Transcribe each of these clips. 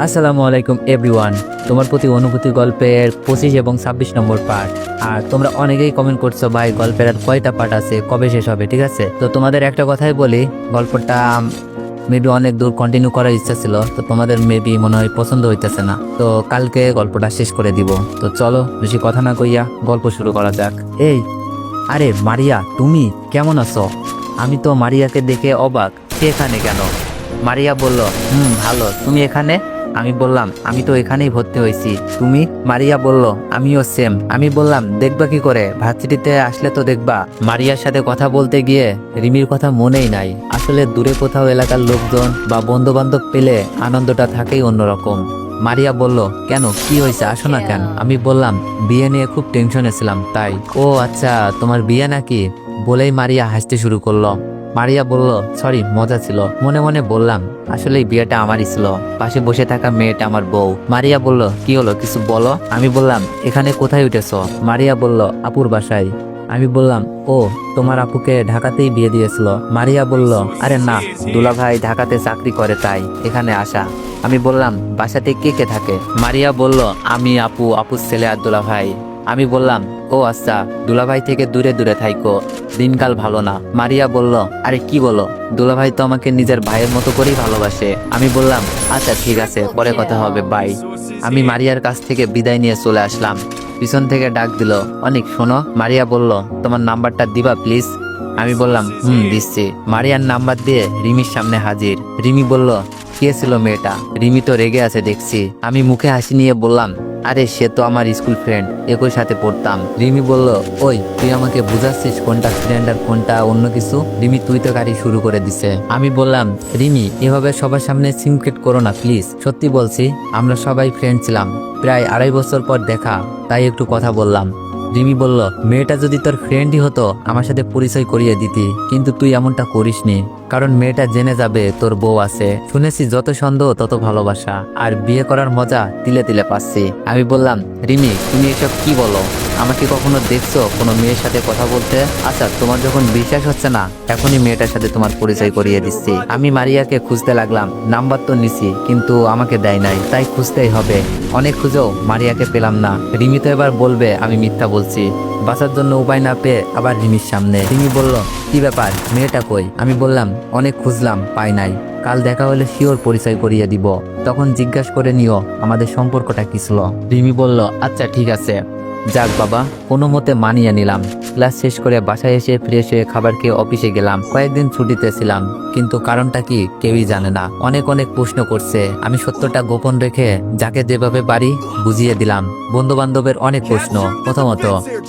আসসালামু আলাইকুম এভরিওয়ান। তোমার প্রতি অনুভূতি গল্পের 25 এবং 26 নম্বর পার্ট। আর তোমরা অনেকেই কমেন্ট করছো ভাই গল্পের আর কয়টা পার্ট আছে, কবে শেষ হবে। ঠিক আছে, তো তোমাদের একটা কথাই বলি, গল্পটা মেবি অনেক দূর কন্টিনিউ করার ইচ্ছা ছিল, তো তোমাদের মেবি মনে হয় পছন্দ হইতেছে না, তো কালকে গল্পটা শেষ করে দিব। তো চলো বেশি কথা না কইয়া গল্প শুরু করা যাক। এই, আরে মারিয়া, তুমি কেমন আছো? আমি তো মারিয়াকে দেখে অবাক, সে এখানে কেন? মারিয়া বলল, ভালো, তুমি এখানে? আমি বললাম, আমি তো এখানেই ভর্তি হয়েছি। তুমি? মারিয়া বলল, আমিও সেম। আমি বললাম, দেখবা কি করে, ভার্সিটিতে আসলে তো দেখবা। মারিয়ার সাথে কথা বলতে গিয়ে রিমির কথা মনেই নাই। আসলে দূরে কোথাও এলাকার লোকজন বা বন্ধু বান্ধব পেলে আনন্দটা থাকেই অন্যরকম। মারিয়া বলল, কেন, কি হয়েছে, আসো না কেন? আমি বললাম, বিয়ে নিয়ে খুব টেনশনে ছিলাম তাই। ও আচ্ছা, তোমার বিয়ে নাকি? বলেই মারিয়া হাসতে শুরু করলো। মারিয়া বলল, সরি, মজা ছিল। মনে মনে বললাম, আসলে এই বিয়েটা আমারই ছিল। পাশে বসে থাকা মেয়েটা আমার বউ। মারিয়া বলল, কি হলো, কিছু বলো। আমি বললাম, এখানে কোথায় উঠেছো? মারিয়া বলল, আপুর বাসায়। আমি বললাম, ও, তোমার আপুকে ঢাকাতেই বিয়ে দিয়েছিল? মারিয়া বলল, আরে না, দুলাভাই ঢাকাতে চাকরি করে তাই এখানে আসা। আমি বললাম, বাসাতে কে কে থাকে? মারিয়া বলল, আমি, আপু, আপুর ছেলে আর দুলাভাই। আমি বললাম, ও আচ্ছা, দুলাভাই থেকে দূরে দূরে থাইকো, দিনকাল ভালো না। মারিয়া বলল, আরে কি বলো, দুলাভাই তো আমাকে নিজের ভাইয়ের মতো করেই ভালোবাসে। আমি বললাম, আচ্ছা ঠিক আছে, পরে কথা হবে, বাই। আমি মারিয়ার কাছ থেকে বিদায় নিয়ে চলে আসলাম। পিছন থেকে ডাক দিল, অনেক, শোনো। মারিয়া বলল, তোমার নাম্বারটা দিবা প্লিজ? আমি বললাম, দিচ্ছি। মারিয়ার নাম্বার দিয়ে রিমির সামনে হাজির। রিমি বলল, কে ছিল মেয়েটা? রিমি তো রেগে আছে দেখছি। আমি মুখে হাসি নিয়ে বললাম, আরে সে তো আমার স্কুল ফ্রেন্ড, একই সাথে পড়তাম। রিমি বলল, ওই, তুই আমাকে বুঝাচ্ছিস কোনটা ফ্রেন্ড আর কোনটা অন্য কিছু? রিমি তুই তো গাড়ি শুরু করে দিছে। আমি বললাম, রিমি, এভাবে সবার সামনে সিনক্রেট করো না প্লিজ। সত্যি বলছি, আমরা সবাই ফ্রেন্ড ছিলাম, প্রায় 2.5 বছর পর দেখা, তাই একটু কথা বললাম। রিমি বলল, মেয়েটা যদি তোর ফ্রেন্ডই হতো আমার সাথে পরিচয় করিয়ে দিতি, কিন্তু তুই এমনটা করিসনি, কারণ মেয়েটা জেনে যাবে তোর বউ আছে। শুনেছি যত সন্দেহ তত ভালোবাসা, আর বিয়ে করার মজা তিলে তিলে পাচ্ছি। আমি বললাম, রিমি, তুমি এসব কি বলো? আমাকে কখনো দেখছো কোনো মেয়ের সাথে কথা বলতে? আচ্ছা, তোমার যখন বিশ্বাস হচ্ছে না, এখনই মেয়েটার সাথে তোমার পরিচয় করিয়ে দিচ্ছি। আমি মারিয়াকে খুঁজতে লাগলাম, নাম্বার তো নিছি, কিন্তু আমাকে দেয় নাই, তাই খুঁজতেই হবে। অনেক খুঁজেও মারিয়াকে পেলাম না। রিমি তো এবার বলবে আমি মিথ্যা বলছি। বাঁচার জন্য উপায় না পেয়ে আবার রিমির সামনে। রিমি বলল, কি ব্যাপার, মেয়েটা কই? আমি বললাম, অনেক খুঁজলাম, পাই নাই, কাল দেখা হলে শিওর পরিচয় করিয়ে দিব, তখন জিজ্ঞাসা করে নিও আমাদের সম্পর্কটা কি ছিল। রিমি বলল, আচ্ছা ঠিক আছে। যাক বাবা, কোনো মতে মানিয়ে নিলাম। ক্লাস শেষ করে বাসায় এসে ফ্রেশ হয়ে খাবার খেয়ে অফিসে গেলাম। কয়েকদিন ছুটিতে ছিলাম, কিন্তু কারণটা কি কেউই জানে না। অনেক অনেক প্রশ্ন করছে, আমি সত্যটা গোপন রেখে যাকে যেভাবে পারি বুঝিয়ে দিলাম। বন্ধু বান্ধবের অনেক প্রশ্ন। প্রথমত,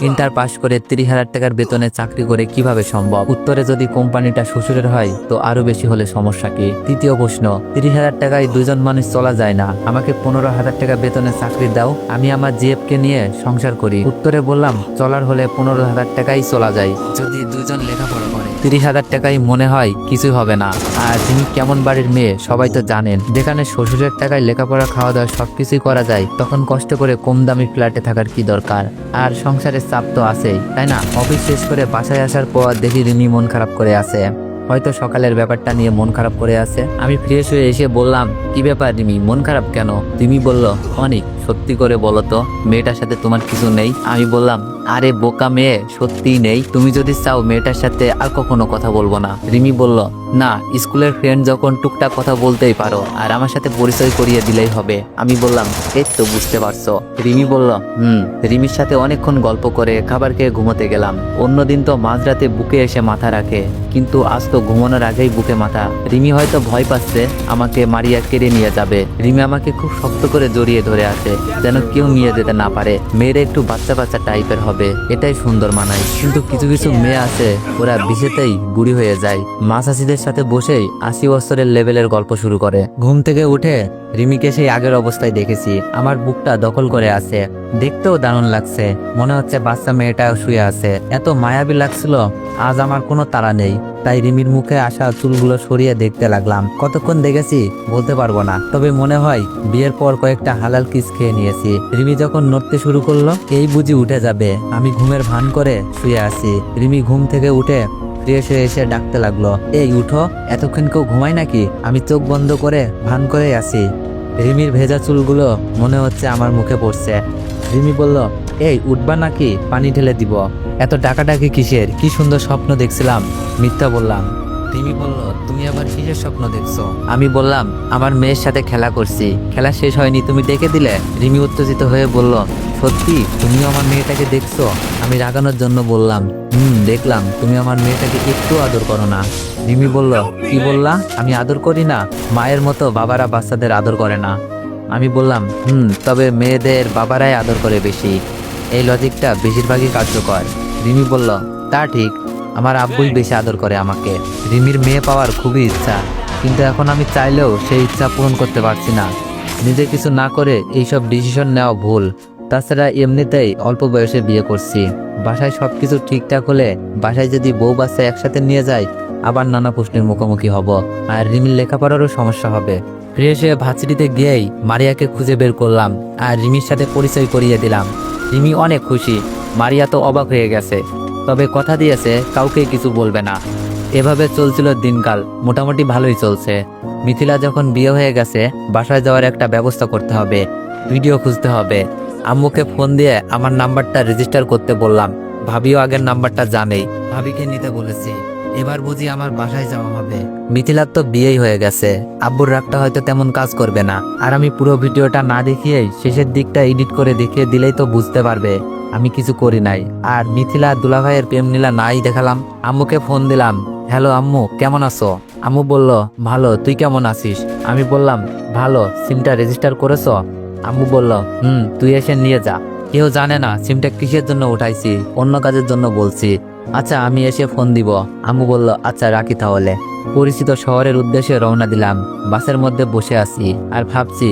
ইন্টার পাশ করে 30,000 টাকার বেতনে চাকরি করে কিভাবে সম্ভব? উত্তরে, যদি কোম্পানিটা শ্বশুরের হয় তো আরো বেশি হলে সমস্যা কি? তৃতীয় প্রশ্ন, 30,000 টাকায় দুজন মানুষ চলা যায় না, আমাকে 15,000 টাকা বেতনে চাকরি দাও, আমি আমার জিএফকে নিয়ে সংসার করি। উত্তরে বললাম, চলার হলে 15,000 টাকাই চলা যায়, যদি দুজন লেখাপড়া করে। 30,000 টাকায় মনে হয় কিছুই হবে না। আর যিনি কেমন বাড়ির মেয়ে সবাই তো জানেন, যেখানে শ্বশুরের টাকায় লেখাপড়া, খাওয়া দাওয়া সবকিছুই করা যায়, তখন কষ্ট করে কম দামি ফ্ল্যাটে থাকার কি দরকার? আর সংসারের চাপ তো আছেই, তাই না? অফিস শেষ করে বাসায় আসার পর দেখি রিমি মন খারাপ করে আছে, হয়তো সকালের ব্যাপারটা নিয়ে মন খারাপ করে আছে। আমি ফ্রেশ হয়ে এসে বললাম, কি ব্যাপার রিমি, মন খারাপ কেন? রিমি বলল, অনেক, সত্যি করে বলো তো, মেয়েটার সাথে তোমার কিছু নেই? আমি বললাম, আরে বোকা মেয়ে, সত্যিই নেই। তুমি যদি চাও মেয়েটার সাথে আর কখনো কথা বলবো না। রিমি বলল, না, স্কুলের ফ্রেন্ড যখন টুকটাক কথা বলতেই পারো, আর আমার সাথে পরিচয় করিয়ে দিলেই হবে। আমি বললাম, এই তো বুঝতে পারছো। রিমি বলল, রিমির সাথে অনেকক্ষণ গল্প করে খাবার খেয়ে ঘুমোতে গেলাম। অন্যদিন তো মাঝরাতে বুকে এসে মাথা রাখে, কিন্তু আজ তো ঘুমানোর আগেই বুকে মাথা। রিমি হয়তো ভয় পাচ্ছে আমাকে মারিয়া কেড়ে নিয়ে যাবে। রিমি আমাকে খুব শক্ত করে জড়িয়ে ধরে আছে, যেন কেউ নিয়ে যেতে না পারে। মেয়েরা একটু বাচ্চা বাচ্চা টাইপের হবে, এটাই সুন্দর মানায়। কিন্তু কিছু কিছু মেয়ে আছে, ওরা বিশেতেই বুড়ি হয়ে যায়। মাসাসিদের সাথে বসেই 80 বছরের লেভেলের গল্প শুরু করে। ঘুম থেকে উঠে রিমিকে সেই আগের অবস্থায় দেখেছি, আমার বুকটা দখল করে আছে। দেখতেও দারুণ লাগছে, মনে হচ্ছে বাচ্চা মেয়েটা শুয়ে আছে। এত মায়াবী লাগছিল। আজ আমার কোনো তাড়া নেই, তাই রিমির মুখে আসা চুলগুলো সরিয়ে দেখতে লাগলাম। কতক্ষণ দেখেছি বলতে পারবো না, তবে মনে হয় বিয়ের পর কয়েকটা হালাল কিস খেয়ে নিয়েছি। রিমি যখন নড়তে শুরু করলো, এই বুঝি উঠে যাবে, আমি ঘুমের ভান করে শুয়ে আছি। রিমি ঘুম থেকে উঠে ফ্রেশ হয়ে এসে ডাকতে লাগলো, এই উঠো, এতক্ষণ কেউ ঘুমায় নাকি? আমি চোখ বন্ধ করে ভান করে আছি। রিমির ভেজা চুলগুলো মনে হচ্ছে আমার মুখে পড়ছে। রিমি বলল, এই উঠবা নাকি, পানি ঢেলে দিব। এত ডাকাডাকি কিসের, কি সুন্দর স্বপ্ন দেখছিলাম। মিথ্যা বললাম। রিমি বলল, তুমি আবার কিসের স্বপ্ন দেখছো? আমি বললাম, আমার মেয়ের সাথে খেলা করছি, খেলা শেষ হয়নি, তুমি ডেকে দিলে। রিমি উত্তেজিত হয়ে বলল, সত্যি তুমিও আমার মেয়েটাকে দেখছো? আমি রাগানোর জন্য বললাম, দেখলাম, তুমি আমার মেয়েটাকে একটু আদর করো না। রিমি বলল, কি বললা? আমি আদর করি না? মায়ের মতো বাবারা বাচ্চাদের আদর করে না। আমি বললাম, তবে মেয়েদের বাবারাই আদর করে বেশি। এই লজিকটা বেশিরভাগই কার্যকর। রিমি বলল, তা ঠিক, আমার আব্বুই বেশি আদর করে আমাকে। রিমির মেয়ে পাওয়ার খুবই ইচ্ছা, কিন্তু এখন আমি চাইলেও সেই ইচ্ছা পূরণ করতে পারছি না। নিজে কিছু না করে এইসব ডিসিশন নেওয়া ভুল। তাছাড়া এমনিতেই অল্প বয়সে বিয়ে করছি। বাসায় সবকিছু ঠিকঠাক হলে বাসায় যদি বউ বাচ্চা একসাথে নিয়ে যায়, আবার নানা প্রশ্নের মুখোমুখি হব, আর রিমির লেখাপড়ারও সমস্যা হবে। ফ্রেশ হয়ে ভার্সিটিতে গিয়েই মারিয়াকে খুঁজে বের করলাম আর রিমির সাথে পরিচয় করিয়ে দিলাম। রিমি অনেক খুশি, মারিয়া তো অবাক হয়ে গেছে, তবে কথা দিয়েছে কাউকে কিছু বলবে না। এভাবে চলছিল দিনকাল, মোটামুটি ভালোই চলছে। মিথিলা যখন বিয়ে হয়ে গেছে, বাসায় যাওয়ার একটা ব্যবস্থা করতে হবে, ভিডিও খুঁজতে হবে। আম্মুকে ফোন দিয়ে আমার নাম্বারটা রেজিস্টার করতে বললাম। ভাবিও আগের নাম্বারটা জানেই, ভাবিকে নিতে বলেছি। এবার বুঝি আমার বাসায় যাওয়া হবে। মিথিলার তো বিয়েই হয়ে গেছে, আব্বুর রাগটা হয়তো তেমন কাজ করবে না। আর আমি পুরো ভিডিওটা না দেখিয়েই শেষের দিকটা এডিট করে দেখিয়ে দিলেই তো বুঝতে পারবে আমি কিছু করি নাই। আর মিথিলা দুলাভাইয়ের প্রেম নীলা নাই দেখালাম। আম্মুকে ফোন দিলাম, হ্যালো আম্মু, কেমন আছো? আম্মু বলল, ভালো, তুই কেমন আছিস? আমি বললাম, ভালো। সিমটা রেজিস্টার করেছো? আম্মু বলল, তুই এসে নিয়ে যা। কেউ জানে না সিমটা কিসের জন্য উঠাইছি, অন্য কাজের জন্য বলছি। আচ্ছা, আমি এসে ফোন দিব। আম্মু বলল, আচ্ছা রাখি তাহলে। পরিচিত শহরের উদ্দেশ্যে রওনা দিলাম। বাসের মধ্যে বসে আছি আর ভাবছি,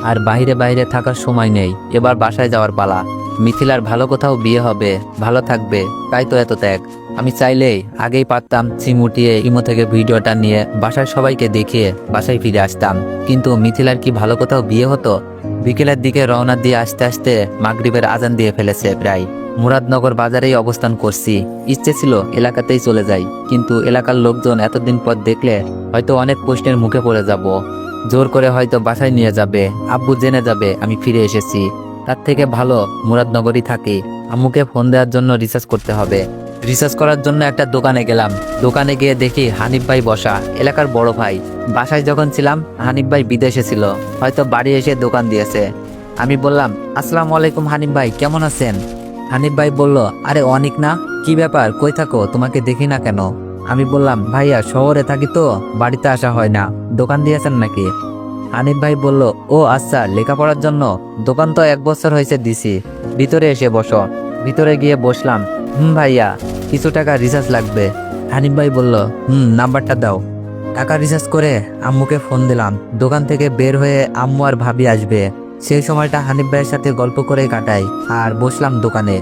আর বাইরে বাইরে থাকার সময় নেই, এবার বাসায় যাওয়ার পালা। মিথিলার ভালো কোথাও বিয়ে হবে, ভালো থাকবে, তাই তো এত ত্যাগ। আমি চাইলেই আগেই পারতাম সিম উঠিয়ে ইমো থেকে ভিডিওটা নিয়ে বাসায় সবাইকে দেখিয়ে বাসায় ফিরে আসতাম, কিন্তু মিথিলার কি ভালো কোথাও বিয়ে হতো? বিকেলের দিকে রওনা দিয়ে আসতে আসতে মাগরিবের আজান দিয়ে ফেলেছে প্রায়। মুরাদনগর বাজারেই অবস্থান করছি। ইচ্ছে ছিল এলাকাতেই চলে যাই, কিন্তু এলাকার লোকজন এতদিন পর দেখলে হয়তো অনেক প্রশ্নের মুখে পড়ে যাব। জোর করে হয়তো বাসায় নিয়ে যাবে, আব্বু জেনে যাবে আমি ফিরে এসেছি। তার থেকে ভালো মুরাদনগরই থাকি। আম্মুকে ফোন দেওয়ার জন্য রিসার্চ করতে হবে। রিসার্চ করার জন্য একটা দোকানে গেলাম। দোকানে গিয়ে দেখি হানিফ ভাই বসা, এলাকার বড় ভাই। বাসায় যখন ছিলাম হানিফ ভাই বিদেশে ছিল, হয়তো বাড়ি এসে দোকান দিয়েছে। আমি বললাম, আসসালামু আলাইকুম হানিফ ভাই, কেমন আছেন? হানিফ ভাই বলল, আরে অনেক না, কি ব্যাপার, কই থাকো, তোমাকে দেখি না কেন? আমি বললাম, ভাইয়া শহরে থাকি তো বাড়িতে আসা হয় না, দোকান দিয়েছেন নাকি? হানিফ ভাই বলল, ও আচ্ছা, লেখাপড়ার জন্য? দোকান তো 1 বছর হয়েছে দিছি, ভিতরে এসে বসো। ভিতরে গিয়ে বসলাম। ভাইয়া, কিছু টাকা রিচার্জ লাগবে। হানিফ ভাই বলল, নাম্বারটা দাও। টাকা রিচার্জ করে আম্মুকে ফোন দিলাম। দোকান থেকে বের হয়ে আম্মু আর ভাবি আসবে, সেই সময়টা হানিফ ভাইয়ের সাথে গল্প করে কাটাই আর বসলাম দোকানে।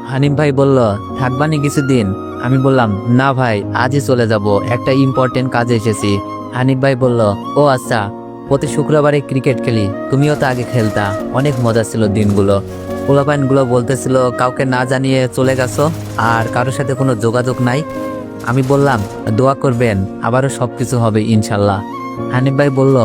হানিফ ভাই বলল, থাকবানি কিছুদিন? আমি বললাম, না ভাই, আজই চলে যাব, একটা ইম্পর্টেন্ট কাজে এসেছি। হানিফ ভাই বলল, ও আচ্ছা, প্রতি শুক্রবারে ক্রিকেট খেলি, তুমিও তো আগে খেলতা, অনেক মজা ছিল দিনগুলো। পোলাপাইনগুলো বলতেছিল কাউকে না জানিয়ে চলে গেছো আর কারোর সাথে কোনো যোগাযোগ নাই। আমি বললাম, দোয়া করবেন, আবারও সবকিছু হবে ইনশাল্লাহ। হানিফ ভাই বলল,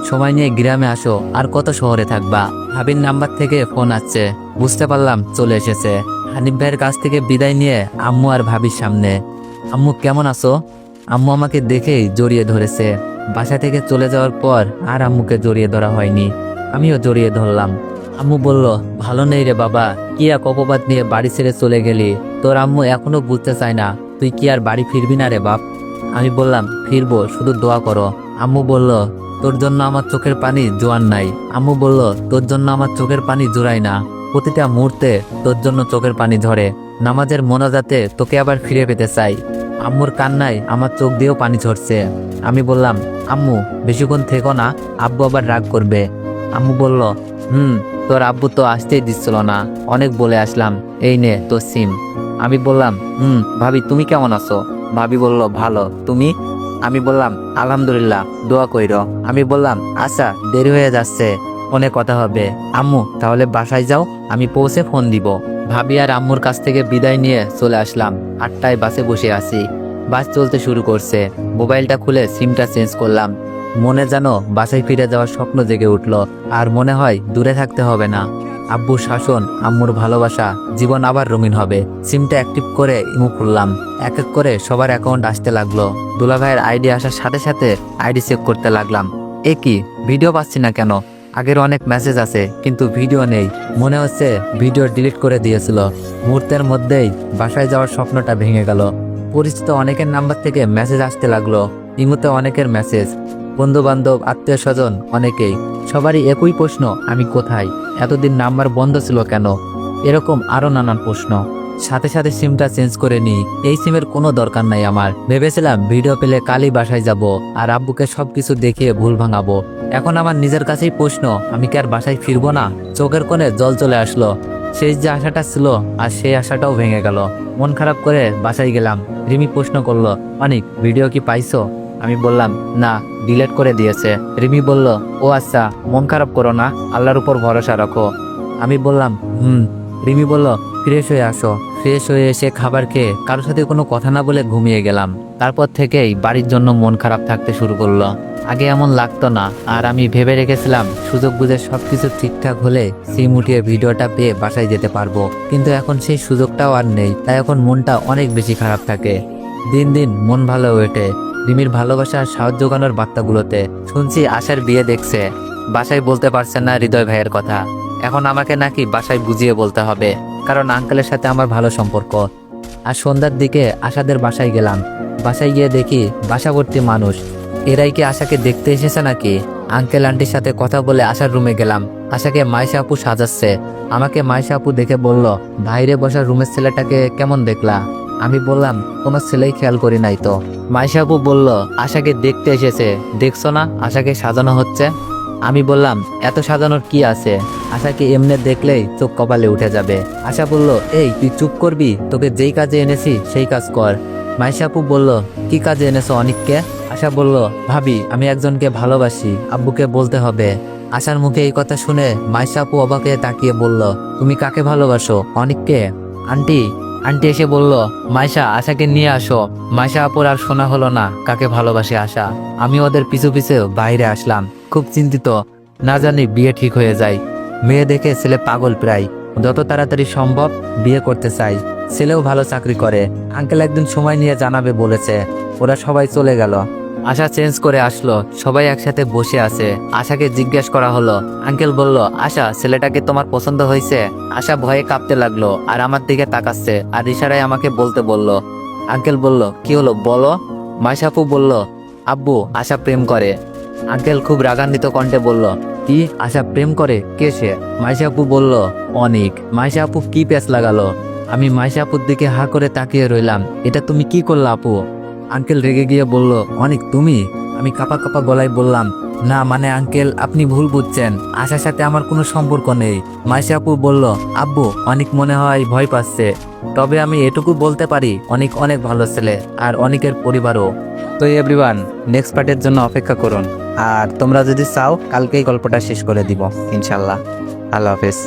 সময় নিয়ে গ্রামে আসো, আর কত শহরে থাকবা। ভাবির নাম্বার থেকে ফোন আসছে, বুঝতে পারলাম চলে এসেছে। হানিফ ভাইয়ের কাছ থেকে বিদায় নিয়ে আম্মু আর ভাবির সামনে। আম্মু কেমন আছো? আম্মু আমাকে দেখেই জড়িয়ে ধরেছে। বাসা থেকে চলে যাওয়ার পর আর আম্মুকে জড়িয়ে ধরা হয়নি, আমিও জড়িয়ে ধরলাম। আম্মু বলল, ভালো নেই রে বাবা, কি এক অপবাদ নিয়ে বাড়ি ছেড়ে চলে গেলি। তোর আম্মু এখনো বুঝতে চায় না তুই কি আর বাড়ি ফিরবি না রে বাপ। আমি বললাম, ফিরবো, শুধু দোয়া করো। আম্মু বলল, তোর জন্য আমার চোখের পানি জোয়ান নাই। আম্মু বলল, তোর জন্য আমার চোখের পানি জোড়ায় না, প্রতিটা মুহূর্তে তোর জন্য চোখের পানি ঝরে। নামাজের মোনাজাতে তোকে আবার ফিরে পেতে চাই। আম্মুর কান্নায় আমার চোখ দিয়েও পানি ঝরছে। আমি বললাম, আম্মু বেশিক্ষণ থেকো না, আব্বু আবার রাগ করবে। আম্মু বলল, তোর আব্বু তো আসতেই দিচ্ছিল না, অনেক বলে আসলাম, এই নে তোর সিম। আমি বললাম, ভাবি তুমি কেমন আছো? ভাবি বলল, ভালো, তুমি? আমি বললাম, আলহামদুলিল্লাহ, দোয়া কইর। আমি বললাম, আচ্ছা দেরি হয়ে যাচ্ছে, ফোনে কথা হবে। আম্মু তাহলে বাসায় যাও, আমি পৌঁছে ফোন দিব। ভাবি আর আম্মুর কাছ থেকে বিদায় নিয়ে চলে আসলাম। 8টায় বাসে বসে আছি। বাস চলতে শুরু করছে। মোবাইলটা খুলে সিমটা চেঞ্জ করলাম। মনে যেন বাসায় ফিরে যাওয়ার স্বপ্ন জেগে উঠল। আর মনে হয় দূরে থাকতে হবে না। আব্বুর শাসন, আম্মুর ভালোবাসা, জীবন আবার রঙিন হবে। সিমটা অ্যাক্টিভ করে ইমো খুললাম। এক এক করে সবার অ্যাকাউন্ট আসতে লাগলো। দুলাভাইয়ের আইডি আসার সাথে সাথে আইডি চেক করতে লাগলাম। এ কি, ভিডিও পাচ্ছি না কেন? আগের অনেক মেসেজ আছে কিন্তু ভিডিও নেই। মনে হচ্ছে ভিডিও ডিলিট করে দিয়েছিল। মুহূর্তের মধ্যেই বাসায় যাওয়ার স্বপ্নটা ভেঙে গেল। পরিচিত অনেকের নাম্বার থেকে মেসেজ আসতে লাগলো। ইমোতে অনেকের মেসেজ, বন্ধু বান্ধব, আত্মীয় স্বজন অনেকেই। সবারই একই প্রশ্ন, আমি কোথায়? এতদিন নাম্বার বন্ধ ছিল কেন? এরকম আরো নানান প্রশ্ন। সাথে সাথে সিমটা চেঞ্জ করে নিই। এই সিমের কোনো দরকার নাই আমার। ভেবেছিলাম ভিডিও পেলে কালই বাসায় যাব আর আব্বুকে সবকিছু দেখিয়ে ভুল ভাঙাবো। এখন আমার নিজের কাছেই প্রশ্ন, আমি কি আর বাসায় ফিরবো না? চোখের কোণে জল চলে আসলো। শেষ যে আশাটা ছিল আর সেই আশাটাও ভেঙে গেল। মন খারাপ করে বাসায় গেলাম। রিমি প্রশ্ন করলো, অনিক ভিডিও কি পাইছো? আমি বললাম না, ডিলিট করে দিয়েছে। রিমি বলল, ও আচ্ছা, মন খারাপ করো না, আল্লাহর উপর ভরসা রাখো। আমি বললাম রিমি বলল, ফ্রেশ হয়ে আসো। ফ্রেশ হয়ে এসে খাবার খেয়ে কারোর সাথে কোনো কথা না বলে ঘুমিয়ে গেলাম। তারপর থেকেই বাড়ির জন্য মন খারাপ থাকতে শুরু করলো। আগে এমন লাগতো না। আর আমি ভেবে রেখেছিলাম সুযোগ বুঝে সবকিছু ঠিকঠাক হলে সিম উঠিয়ে ভিডিওটা পেয়ে বাসায় যেতে পারবো। কিন্তু এখন সেই সুযোগটাও আর নেই। তাই এখন মনটা অনেক বেশি খারাপ থাকে। দিন দিন মন ভালো ওঠে রিমির ভালোবাসা আর সাহায্য জোগানোর বার্তাগুলোতে। শুনছি আশার বিয়ে দেখছে। বাসায় বলতে পারছে না হৃদয় ভাইয়ের কথা। এখন আমাকে নাকি বাসায় বুঝিয়ে বলতে হবে, কারণ আঙ্কেলের সাথে আমার ভালো সম্পর্ক। আর সন্ধ্যার দিকে আশাদের বাসায় গেলাম। বাসায় গিয়ে দেখি বাসা ভর্তি মানুষ। এরাই কি আশাকে দেখতে এসেছে নাকি? আঙ্কেল আন্টির সাথে কথা বলে আশার রুমে গেলাম। আশাকে মাইশা আপু সাজাচ্ছে। আমাকে মাইশা আপু দেখে বলল, বাইরে বসা রুমের ছেলেটাকে কেমন দেখলা? আমি বললাম, কোনো ছেলেই খেয়াল করি নাই তো। মাইশা আপু বলল, আশাকে দেখতে এসেছে, দেখছো না আশাকে সাজানো হচ্ছে? আমি বললাম, এত সাজানোর কি আছে? আশাকে এমনি দেখলেই চোখ কপালে উঠে যাবে। আশা বলল, এই তুই চুপ করবি? তোকে যেই কাজে এনেছি সেই কাজ কর। মাইশা আপু বলল, কি কাজে এনেছো অনিককে? আশা বলল, ভাবি আমি একজনকে ভালোবাসি, আব্বুকে বলতে হবে। আশার মুখে এই কথা শুনে মাইশা আপু অবাক হয়ে তাকিয়ে বলল, তুমি কাকে ভালোবাসো? অনিককে? আন্টি আন্টি এসে বলল, মাইশা আশাকে নিয়ে আসো। মাইশা আপুর আর শোনা হলো না কাকে ভালোবাসে আশা। আমি ওদের পিছু পিছু বাইরে আসলাম, খুব চিন্তিত। না জানি বিয়ে ঠিক হয়ে যায়। মেয়ে দেখে ছেলে পাগল প্রায়। যত তাড়াতাড়ি সম্ভব বিয়ে করতে চাই। ছেলেও ভালো চাকরি করে। আঙ্কেল একদিন সময় নিয়ে জানাবে বলেছে। ওরা সবাই চলে গেল। আশা চেঞ্জ করে আসলো। সবাই একসাথে বসে আছে। আশাকে জিজ্ঞেস করা হলো। আঙ্কেল বলল, আশা ছেলেটাকে তোমার পছন্দ হয়েছে? আশা ভয়ে কাঁপতে লাগলো আর আমার দিকে তাকাচ্ছে আর ইশারায় আমাকে বলতে বলল। আঙ্কেল বলল, কি হলো বলো? মাইশা আপু বলল, আব্বু আশা প্রেম করে। আঙ্কেল খুব রাগান্বিত কণ্ঠে বলল, কি আশা প্রেম করে? কে সে? মাইশা আপু বলল, অনিক। মাইশা আপু কি প্যাঁচ লাগালো? আমি মাইশা আপুর দিকে হা করে তাকিয়ে রইলাম। এটা তুমি কি করলা আপু? আঙ্কেল রেগে গিয়ে বলল, অনিক তুমি? আমি কাপা কাপা গলায় বললাম, না মানে আঙ্কেল আপনি ভুল বুঝছেন, আশার সাথে আমার কোনো সম্পর্ক নেই। মাইশা আপু বলল, আব্বু অনিক মনে হয় ভয় পাচ্ছে। তবে আমি এটুকু বলতে পারি অনিক অনেক ভালো ছেলে আর অনিকের পরিবারও। তো এভরিওয়ান, নেক্সট পার্টের জন্য অপেক্ষা করুন। আর তোমরা যদি চাও কালকেই গল্পটা শেষ করে দিব ইনশাল্লাহ। আল্লাহ হাফেজ।